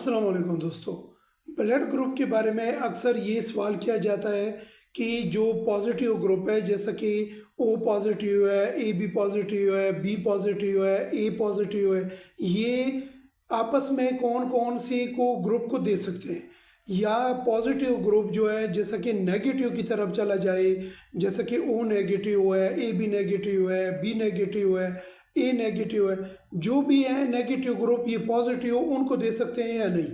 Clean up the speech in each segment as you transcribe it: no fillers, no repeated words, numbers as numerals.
अस्सलाम वालेकुम दोस्तों। ब्लड ग्रुप के बारे में अक्सर ये सवाल किया जाता है कि जो पॉजिटिव ग्रुप है, जैसा कि ओ पॉजिटिव है, ए बी पॉजिटिव है, बी पॉजिटिव है, ए पॉजिटिव है, ये आपस में कौन कौन से को ग्रुप को दे सकते हैं। या पॉजिटिव ग्रुप जो है जैसा कि नेगेटिव की तरफ चला जाए, जैसा कि ओ नेगेटिव है, ए बी नेगेटिव है, बी नेगेटिव है, ए नेगेटिव है, जो भी है नेगेटिव ग्रुप ये पॉजिटिव उनको दे सकते हैं या नहीं।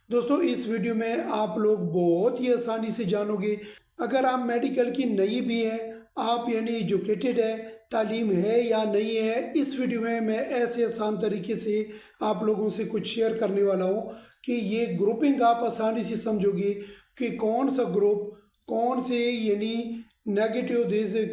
दोस्तों, इस वीडियो में आप लोग बहुत ही आसानी से जानोगे। अगर आप मेडिकल की नहीं भी हैं, आप यानी एजुकेटेड है, तालीम है या नहीं है, इस वीडियो में मैं ऐसे आसान तरीके से आप लोगों से कुछ शेयर करने वाला हूँ कि ये ग्रुपिंग आप आसानी से समझोगे कि कौन सा ग्रुप कौन से यानी नेगेटिव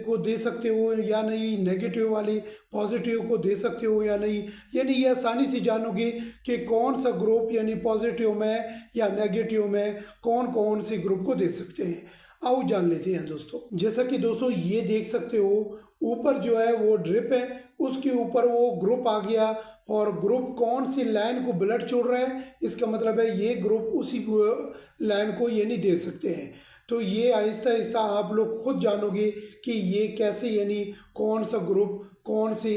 को दे सकते हो या नहीं, नेगेटिव वाले पॉजिटिव को दे सकते हो या नहीं। यानी ये आसानी से जानोगे कि कौन सा ग्रुप यानी पॉजिटिव में या नेगेटिव में कौन कौन से ग्रुप को दे सकते हैं। आओ जान लेते हैं दोस्तों। जैसा कि दोस्तों ये देख सकते हो, ऊपर जो है वो ड्रिप है, उसके ऊपर वो ग्रुप आ गया और ग्रुप कौन सी लाइन को ब्लड छोड़ रहा है, इसका मतलब है ये ग्रुप उसी लाइन को ये नहीं दे सकते हैं। तो ये आहिस्ता आहिस्ता आप लोग खुद जानोगे कि ये कैसे यानी कौन सा ग्रुप कौन से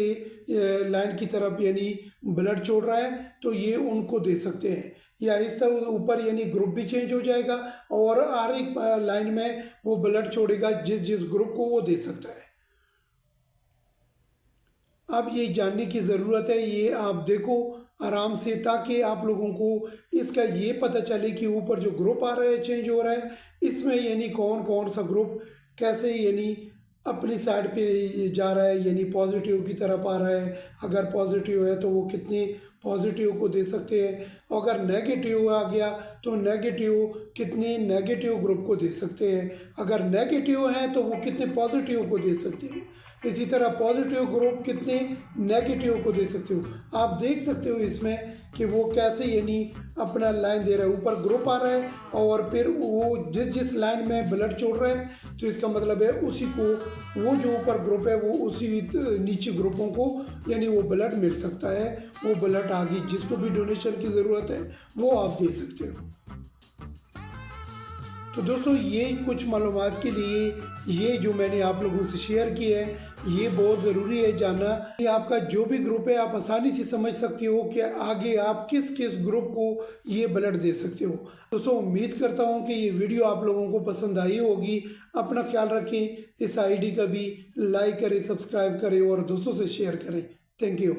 लाइन की तरफ यानी ब्लड छोड़ रहा है, तो ये उनको दे सकते हैं। ये आहिस्ता ऊपर यानी ग्रुप भी चेंज हो जाएगा और हर एक लाइन में वो ब्लड छोड़ेगा जिस जिस ग्रुप को वो दे सकता है। अब ये जानने की ज़रूरत है, ये आप देखो आराम से, ताकि आप लोगों को इसका ये पता चले कि ऊपर जो ग्रुप आ रहा है चेंज हो रहा है, इसमें यानी कौन कौन सा ग्रुप कैसे यानी अपनी साइड पे जा रहा है, यानी पॉजिटिव की तरफ आ रहा है। अगर पॉजिटिव है तो वो कितने पॉजिटिव को दे सकते हैं, अगर नेगेटिव आ गया तो नेगेटिव कितने नेगेटिव ग्रुप को दे सकते हैं, अगर नेगेटिव है तो वो कितने पॉजिटिव को दे सकते हैं। इसी तरह पॉजिटिव ग्रुप कितने नेगेटिव को दे सकते हो। आप देख सकते हो इसमें कि वो कैसे यानी अपना लाइन दे रहा है, ऊपर ग्रुप आ रहा है और फिर वो जिस जिस लाइन में ब्लड छोड़ रहा है, तो इसका मतलब है उसी को वो जो ऊपर ग्रुप है वो उसी नीचे ग्रुपों को यानी वो ब्लड मिल सकता है। वो ब्लड आगे जिसको भी डोनेशन की ज़रूरत है वो आप दे सकते हो। तो दोस्तों, ये कुछ मालूमात के लिए ये जो मैंने आप लोगों से शेयर की है, ये बहुत ज़रूरी है जानना कि आपका जो भी ग्रुप है आप आसानी से समझ सकते हो कि आगे आप किस किस ग्रुप को ये ब्लड दे सकते हो। दोस्तों, उम्मीद करता हूँ कि ये वीडियो आप लोगों को पसंद आई होगी। अपना ख्याल रखें, इस आईडी का भी लाइक करें, सब्सक्राइब करें और दोस्तों से शेयर करें। Thank you.